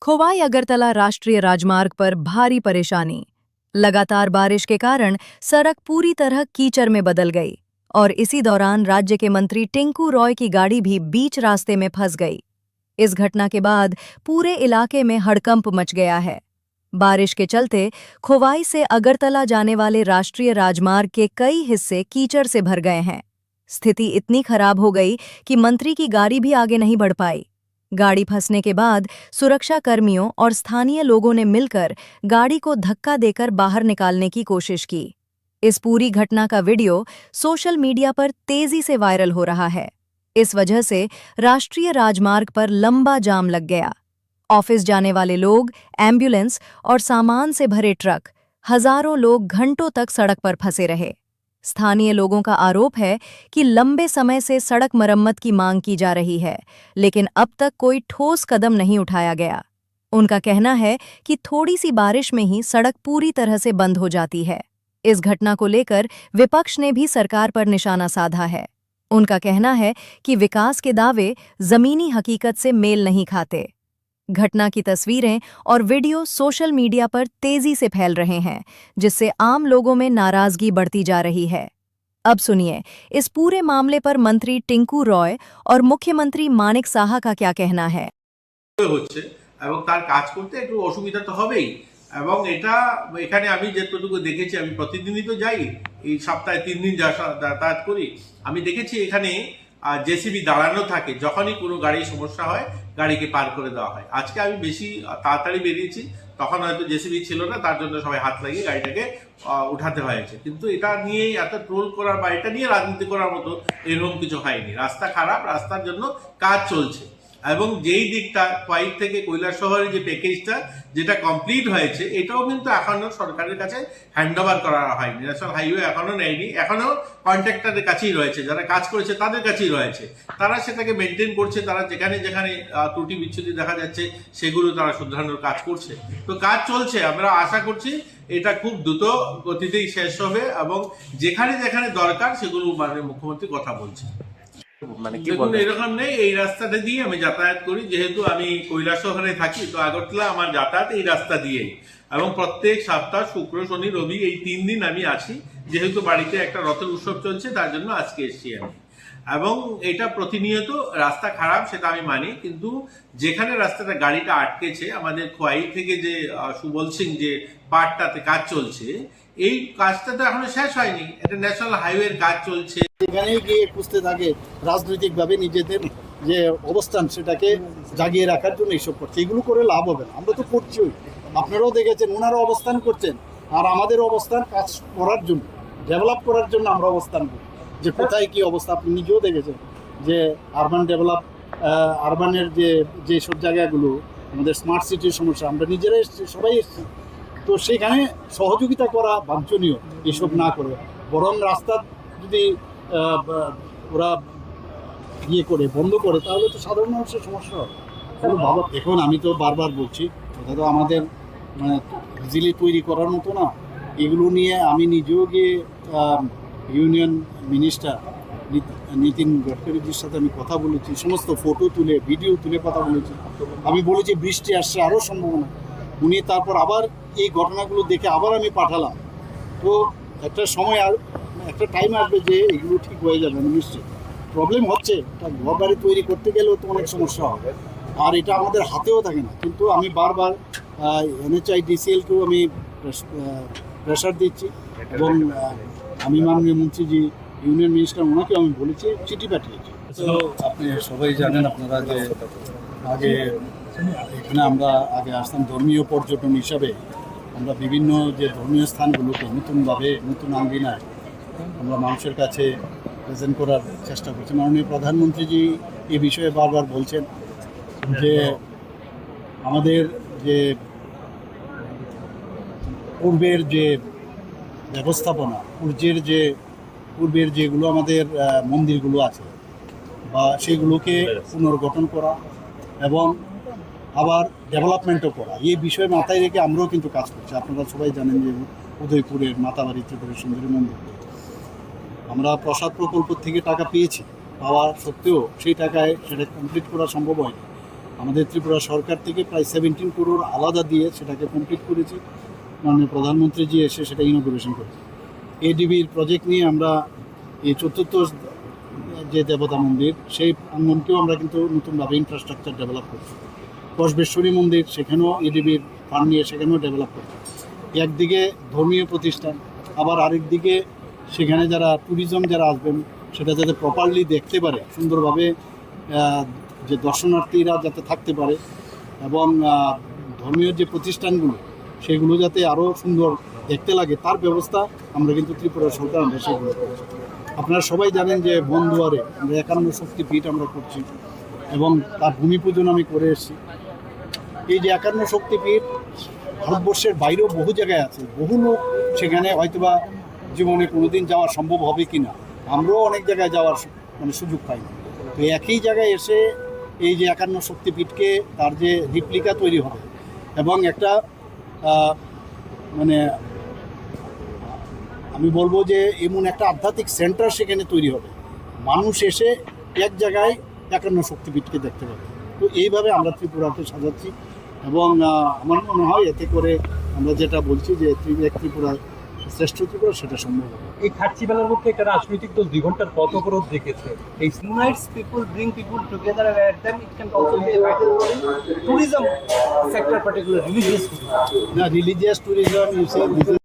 खोवाई अगरतला राष्ट्रीय राजमार्ग पर भारी परेशानी। लगातार बारिश के कारण सड़क पूरी तरह कीचड़ में बदल गई और इसी दौरान राज्य के मंत्री टिंकू रॉय की गाड़ी भी बीच रास्ते में फंस गई। इस घटना के बाद पूरे इलाके में हड़कंप मच गया है। बारिश के चलते खोवाई से अगरतला जाने वाले राष्ट्रीय राजमार्ग के कई हिस्से कीचड़ से भर गए हैं। स्थिति इतनी खराब हो गई कि मंत्री की गाड़ी भी आगे नहीं बढ़ पाई। गाड़ी फंसने के बाद सुरक्षा कर्मियों और स्थानीय लोगों ने मिलकर गाड़ी को धक्का देकर बाहर निकालने की कोशिश की। इस पूरी घटना का वीडियो सोशल मीडिया पर तेजी से वायरल हो रहा है। इस वजह से राष्ट्रीय राजमार्ग पर लंबा जाम लग गया। ऑफिस जाने वाले लोग, एम्बुलेंस और सामान से भरे ट्रक, हजारों लोग घंटों तक सड़क पर फंसे रहे। स्थानीय लोगों का आरोप है कि लंबे समय से सड़क मरम्मत की मांग की जा रही है, लेकिन अब तक कोई ठोस कदम नहीं उठाया गया। उनका कहना है कि थोड़ी सी बारिश में ही सड़क पूरी तरह से बंद हो जाती है। इस घटना को लेकर विपक्ष ने भी सरकार पर निशाना साधा है। उनका कहना है कि विकास के दावे जमीनी हकीकत से मेल नहीं खाते। घटना की तस्वीरें और वीडियो सोशल मीडिया पर तेजी से फैल रहे हैं, जिससे आम लोगों में नाराजगी बढ़ती जा रही है। अब सुनिए इस पूरे मामले पर मंत्री टिंकू रॉय और मुख्यमंत्री मानिक साहा का क्या कहना है। হচ্ছে এবং তার কাজ করতে একটু অসুবিধা তো হবেই এবং এটা এখানে আমি যেটুকু দেখেছি, আমি প্রতিদিনই তো যাই, এই সপ্তাহে 3 দিন যাতায়াত করি। আমি দেখেছি এখানে জেসিবি দাঁড়ানো থাকে, যখনই কোনো গাড়ির সমস্যা হয় গাড়িকে পার করে দেওয়া হয়। আজকে আমি বেশি তাড়াতাড়ি বেরিয়েছি, তখন হয়তো জেসিবি ছিল না, তার জন্য সবাই হাত লাগিয়ে গাড়িটাকে উঠাতে হয়েছে। কিন্তু এটা নিয়ে এত ট্রোল করার বা এটা নিয়ে রাজনীতি করার মতো এরকম কিছু হয়নি। রাস্তা খারাপ, রাস্তার জন্য কাজ চলছে এবং যেই দিকটা খোয়াই থেকে কৈলাসহরের যে প্যাকেজটা যেটা কমপ্লিট হয়েছে, এটাও কিন্তু এখনো সরকারের কাছে হ্যান্ডওভার করা হয়নি। ন্যাশনাল হাইওয়ে এখনো নেয়নি, এখনো কন্ট্রাক্টরের কাছেই রয়েছে, যারা কাজ করেছে তাদের কাছেই রয়েছে। তারা সেটাকে মেনটেন করছে, তারা যেখানে যেখানে ত্রুটি বিচ্ছুতি দেখা যাচ্ছে সেগুলো তারা শুধরানোর কাজ করছে। তো কাজ চলছে, আমরা আশা করছি এটা খুব দ্রুত গতিতেই শেষ হবে এবং যেখানে যেখানে দরকার সেগুলো মাননীয় মুখ্যমন্ত্রী কথা বলছে। দেখুন, এরকম নেই, এই রাস্তাটা দিয়ে আমি যাতায়াত করি, যেহেতু আমি কৈলাসহরে থাকি, তো আগরতলা আমার যাতায়াত এই রাস্তা দিয়েই এবং প্রত্যেক সপ্তাহ শুক্র শনি রবি এই 3 দিন আমি আছি। যেহেতু বাড়িতে একটা রথের উৎসব চলছে, তার জন্য আজকে এসেছি আমি। এবং এটা প্রতিনিয়ত রাস্তা খারাপ সেটা আমি মানি, কিন্তু যেখানে রাস্তাটা গাড়িটা আটকেছে, আমাদের খোয়াই থেকে যে সুবল সিং যে পার্টটাতে কাজ চলছে, এই কাজটা তো এখনো শেষ হয়নি। এটা ন্যাশনাল হাইওয়ের কাজ চলছে। এখানেই গিয়ে খুঁজতে থাকে রাজনৈতিকভাবে নিজেদের যে অবস্থান সেটাকে জাগিয়ে রাখার জন্য এইসব করছে। এগুলো করে লাভ হবে না, আমরা তো করছিই, আপনারাও দেখেছেন, ওনারা অবস্থান করছেন আর আমাদের অবস্থান কাজ করার জন্য, ডেভেলপ করার জন্য আমরা অবস্থান করি। যে কোথায় কি অবস্থা আপনি নিজেও দেখেছেন, যে আরবানের যে সব জায়গাগুলো আমাদের স্মার্ট সিটির সমস্যা, আমরা নিজেরা এসেছি, সবাই এসেছি। তো সেখানে সহযোগিতা করা বাঞ্ছনীয়, এসব না করে বরং রাস্তা যদি ওরা করে বন্ধ করে, তাহলে তো সাধারণ মানুষের সমস্যা হবে। এখন আমি তো বারবার বলছি, এটা তো আমাদের মানে ইজিলি তৈরি করার মতো না। এগুলো নিয়ে আমি নিজেও গিয়ে ইউনিয়ন মিনিস্টার নীতিন গডকরিজির সাথে আমি কথা বলেছি, সমস্ত ফটো তুলে ভিডিও তুলে কথা বলেছি। আমি বলেছি বৃষ্টি আসছে, আরও সম্ভাবনা। উনি তারপর আবার এই ঘটনাগুলো দেখে আবার আমি পাঠালাম। তো একটা সময় আর একটা টাইম আসবে যে এগুলো ঠিক হয়ে যাবে। নিশ্চয়ই প্রবলেম হচ্ছে, ঘর বাড়ি তৈরি করতে গেলেও তো অনেক সমস্যা হবে, আর এটা আমাদের হাতেও থাকে না। কিন্তু আমি বারবার NHIDCL-কেও আমি প্রেশার দিচ্ছি এবং আমি মাননীয় মন্ত্রীজি ইউনিয়ন মিনিস্টার ওনাকেও আমি বলেছি, চিঠি পাঠিয়েছি। তো আপনি সবাই জানেন, আপনারা যে আগে এখানে আমরা আগে আসতাম ধর্মীয় পর্যটন হিসাবে, আমরা বিভিন্ন যে ধর্মীয় স্থানগুলোকে নতুনভাবে নতুন আঙ্গিনায় আমরা মানুষের কাছে প্রেজেন্ট করার চেষ্টা করছি। মাননীয় প্রধানমন্ত্রীজি এই বিষয়ে বারবার বলছেন যে আমাদের যে পূর্বের যে ব্যবস্থাপনা, পূর্বের যেগুলো আমাদের মন্দিরগুলো আছে বা সেগুলোকে পুনর্গঠন করা এবং আবার ডেভেলপমেন্টও করা, এই বিষয়ে মাথায় রেখে আমরাও কিন্তু কাজ করছি। আপনারা সবাই জানেন যে উদয়পুরের মাতাবাড়ি ত্রিপুরা সুন্দরী মন্দির, আমরা প্রসাদ প্রকল্প থেকে টাকা পেয়েছি, পাওয়া সত্ত্বেও সেই টাকায় সেটা কমপ্লিট করা সম্ভব হয়নি। আমাদের ত্রিপুরা সরকার থেকে প্রায় 17 করোড় আলাদা দিয়ে সেটাকে কমপ্লিট করেছি। মাননীয় প্রধানমন্ত্রীজি এসে সেটা ইনোগ্রেশন করেছে। এডিবির প্রজেক্ট নিয়ে আমরা এই চতুর্থ যে দেবতা মন্দির সেই প্রাঙ্গণকেও আমরা কিন্তু নতুনভাবে ইনফ্রাস্ট্রাকচার ডেভেলপ করছি। কসবেশ্বরী মন্দির সেখানেও এডিবির ফান্ড নিয়ে সেখানেও ডেভেলপ করছি। একদিকে ধর্মীয় প্রতিষ্ঠান, আবার আরেক দিকে সেখানে যারা ট্যুরিজম যারা আসবেন সেটা যাতে প্রপারলি দেখতে পারে, সুন্দরভাবে যে দর্শনার্থীরা যাতে থাকতে পারে, এবং ধর্মীয় যে প্রতিষ্ঠানগুলো সেগুলো যাতে আরও সুন্দর দেখতে লাগে তার ব্যবস্থা আমরা কিন্তু ত্রিপুরা সরকার আমরা সেগুলো করছি। আপনারা সবাই জানেন যে বনদুয়ারে আমরা 51 শক্তিপীঠ আমরা করছি এবং তার ভূমি পূজন আমি করে এসেছি। এই যে 51 শক্তিপীঠ ভারতবর্ষের বাইরেও বহু জায়গায় আছে, বহু লোক সেখানে হয়তোবা জীবনে কোনোদিন যাওয়া সম্ভব হবে কি না, আমরাও অনেক জায়গায় যাওয়ার সুযোগ পাই। তো একই জায়গায় এসে এই যে 51 শক্তিপীঠকে তার যে রিপ্লিকা তৈরি হবে এবং একটা আমি বলবো যে এমন একটা আধ্যাত্মিক সেন্টার সেখানে তৈরি হবে, মানুষ এসে এক জায়গায় 51 শক্তিপীঠকে দেখতে পাবে। তো এইভাবে আমরা ত্রিপুরাকে সাজাচ্ছি এবং আমার মনে হয় এতে করে আমরা যেটা বলছি যে ত্রিপুরা শ্রেষ্ঠ ত্রিপুরা সেটা সম্ভব হবে। এই খাচ্ছি বেলার মধ্যে একটা রাজনৈতিক দল 2 ঘন্টার পথ অবরোধ দেখেছে। এই unites people, bring people together, and at them it can also be a vital role in tourism sector, particularly religious tourism. Now, religious tourism, you say this is